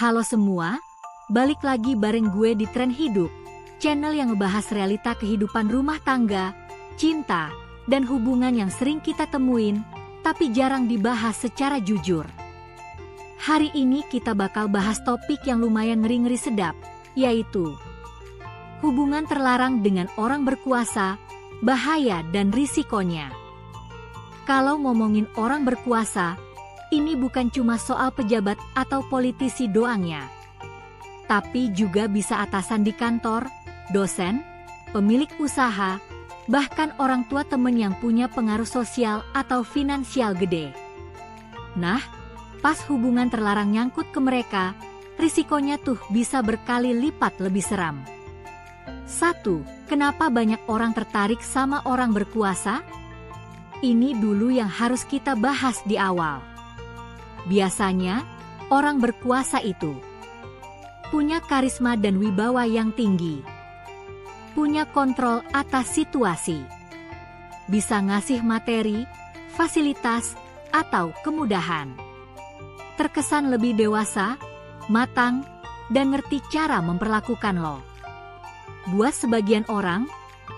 Halo semua, balik lagi bareng gue di Tren Hidup, channel yang ngebahas realita kehidupan rumah tangga, cinta, dan hubungan yang sering kita temuin, tapi jarang dibahas secara jujur. Hari ini kita bakal bahas topik yang lumayan ngeri-ngeri sedap, yaitu hubungan terlarang dengan orang berkuasa, bahaya dan risikonya. Kalau ngomongin orang berkuasa, ini bukan cuma soal pejabat atau politisi doangnya. Tapi juga bisa atasan di kantor, dosen, pemilik usaha, bahkan orang tua temen yang punya pengaruh sosial atau finansial gede. Nah, pas hubungan terlarang nyangkut ke mereka, risikonya tuh bisa berkali lipat lebih seram. 1. Kenapa banyak orang tertarik sama orang berkuasa? Ini dulu yang harus kita bahas di awal. Biasanya, orang berkuasa itu punya karisma dan wibawa yang tinggi, punya kontrol atas situasi, bisa ngasih materi, fasilitas, atau kemudahan. Terkesan lebih dewasa, matang, dan ngerti cara memperlakukan lo. Buat sebagian orang,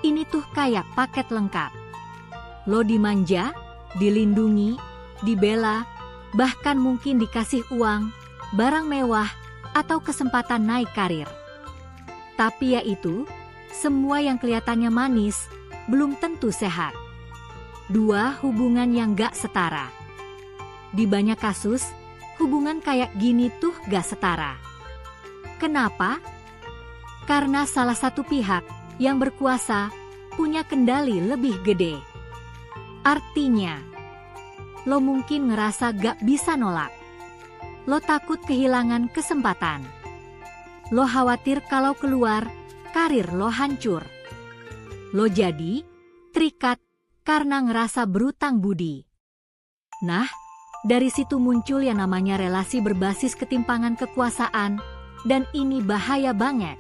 ini tuh kayak paket lengkap. Lo dimanja, dilindungi, dibela, bahkan mungkin dikasih uang, barang mewah, atau kesempatan naik karir. Tapi ya itu, semua yang kelihatannya manis, belum tentu sehat. 2. Hubungan yang gak setara. Di banyak kasus, hubungan kayak gini tuh gak setara. Kenapa? Karena salah satu pihak yang berkuasa punya kendali lebih gede. Artinya, lo mungkin ngerasa gak bisa nolak. Lo takut kehilangan kesempatan. Lo khawatir kalau keluar, karir lo hancur. Lo jadi terikat karena ngerasa berutang budi. Nah, dari situ muncul yang namanya relasi berbasis ketimpangan kekuasaan, dan ini bahaya banget.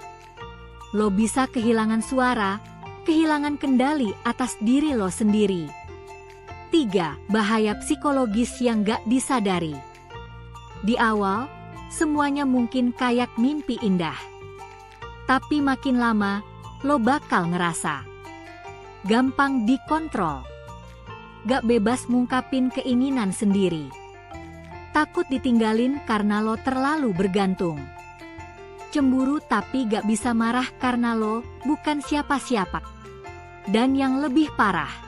Lo bisa kehilangan suara, kehilangan kendali atas diri lo sendiri. 3. Bahaya psikologis yang gak disadari. Di awal, semuanya mungkin kayak mimpi indah. Tapi makin lama, lo bakal ngerasa gampang dikontrol. Gak bebas ngungkapin keinginan sendiri. Takut ditinggalin karena lo terlalu bergantung. Cemburu tapi gak bisa marah karena lo bukan siapa-siapa. Dan yang lebih parah,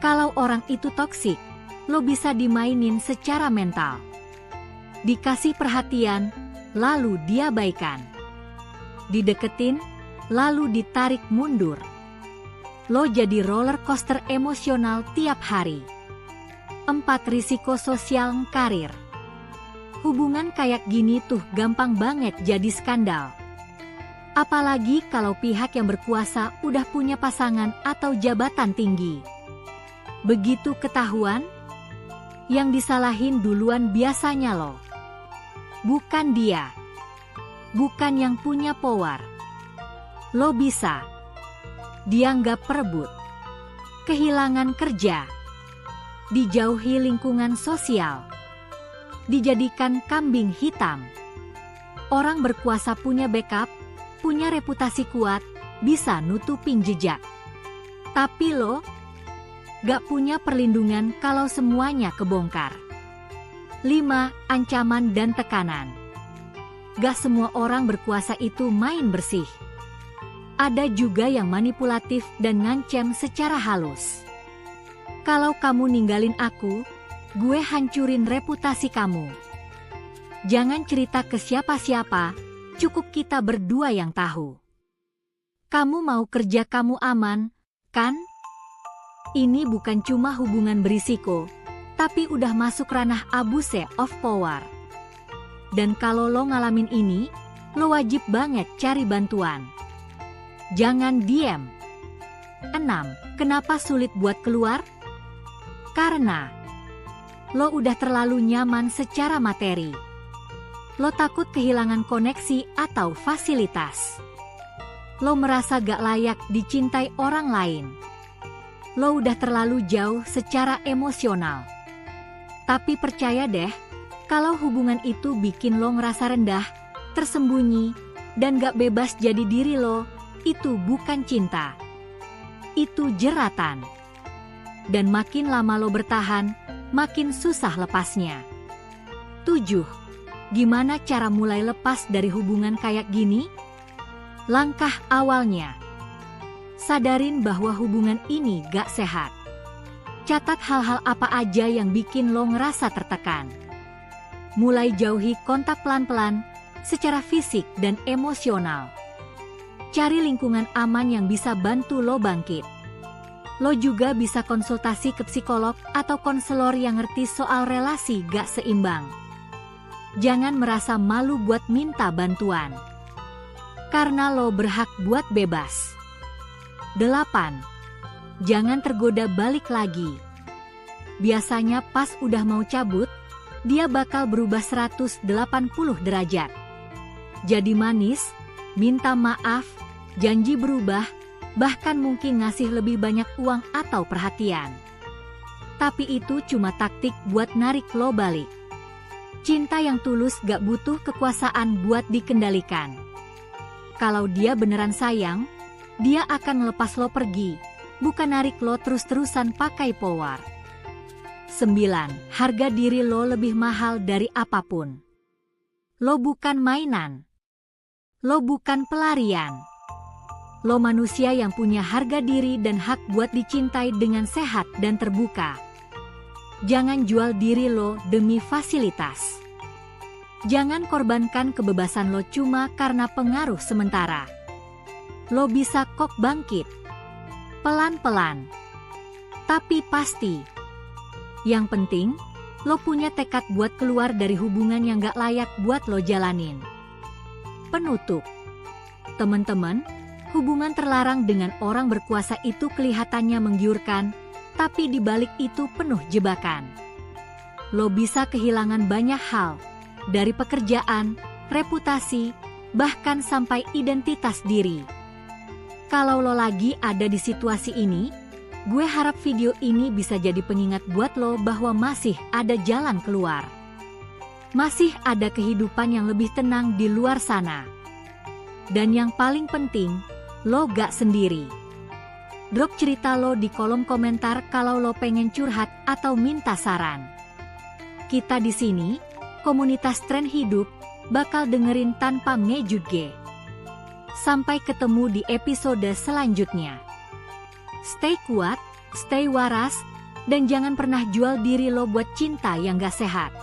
kalau orang itu toksik, lo bisa dimainin secara mental. Dikasih perhatian, lalu diabaikan. Dideketin, lalu ditarik mundur. Lo jadi roller coaster emosional tiap hari. 4. Risiko sosial karir. Hubungan kayak gini tuh gampang banget jadi skandal. Apalagi kalau pihak yang berkuasa udah punya pasangan atau jabatan tinggi. Begitu ketahuan, yang disalahin duluan biasanya lo. Bukan dia. Bukan yang punya power. Lo bisa dianggap perebut, kehilangan kerja, dijauhi lingkungan sosial, dijadikan kambing hitam. Orang berkuasa punya backup, punya reputasi kuat, bisa nutupin jejak. Tapi lo gak punya perlindungan kalau semuanya kebongkar. 5. Ancaman dan tekanan. Gak semua orang berkuasa itu main bersih. Ada juga yang manipulatif dan ngancem secara halus. Kalau kamu ninggalin aku, gue hancurin reputasi kamu. Jangan cerita ke siapa-siapa, cukup kita berdua yang tahu. Kamu mau kerja kamu aman, kan? Ini bukan cuma hubungan berisiko, tapi udah masuk ranah abuse of power. Dan kalau lo ngalamin ini, lo wajib banget cari bantuan. Jangan diem. 6. Kenapa sulit buat keluar? Karena lo udah terlalu nyaman secara materi. Lo takut kehilangan koneksi atau fasilitas. Lo merasa gak layak dicintai orang lain. Lo udah terlalu jauh secara emosional. Tapi percaya deh, Kalau hubungan itu bikin lo ngerasa rendah, tersembunyi, dan gak bebas jadi diri lo, itu bukan cinta. Itu jeratan. Dan makin lama lo bertahan, makin susah lepasnya. 7. Gimana cara mulai lepas dari hubungan kayak gini? Langkah awalnya, sadarin bahwa hubungan ini gak sehat. Catat hal-hal apa aja yang bikin lo ngerasa tertekan. Mulai jauhi kontak pelan-pelan, secara fisik dan emosional. Cari lingkungan aman yang bisa bantu lo bangkit. Lo juga bisa konsultasi ke psikolog atau konselor yang ngerti soal relasi gak seimbang. Jangan merasa malu buat minta bantuan, karena lo berhak buat bebas. 8. Jangan tergoda balik lagi. Biasanya pas udah mau cabut, dia bakal berubah 180 derajat. Jadi manis, minta maaf, janji berubah, bahkan mungkin ngasih lebih banyak uang atau perhatian. Tapi itu cuma taktik buat narik lo balik. Cinta yang tulus gak butuh kekuasaan buat dikendalikan. Kalau dia beneran sayang, dia akan lepas lo pergi, bukan narik lo terus-terusan pakai power. 9. Harga diri lo lebih mahal dari apapun. Lo bukan mainan. Lo bukan pelarian. Lo manusia yang punya harga diri dan hak buat dicintai dengan sehat dan terbuka. Jangan jual diri lo demi fasilitas. Jangan korbankan kebebasan lo cuma karena pengaruh sementara. Lo bisa kok bangkit. Pelan-pelan. Tapi pasti. Yang penting, lo punya tekad buat keluar dari hubungan yang gak layak buat lo jalanin. Penutup. Teman-teman, hubungan terlarang dengan orang berkuasa itu kelihatannya menggiurkan, tapi di balik itu penuh jebakan. Lo bisa kehilangan banyak hal, dari pekerjaan, reputasi, bahkan sampai identitas diri. Kalau lo lagi ada di situasi ini, gue harap video ini bisa jadi pengingat buat lo bahwa masih ada jalan keluar. Masih ada kehidupan yang lebih tenang di luar sana. Dan yang paling penting, lo gak sendiri. Drop cerita lo di kolom komentar kalau lo pengen curhat atau minta saran. Kita di sini, komunitas Tren Hidup, bakal dengerin tanpa ngejudge. Sampai ketemu di episode selanjutnya. Stay kuat, stay waras, dan jangan pernah jual diri lo buat cinta yang gak sehat.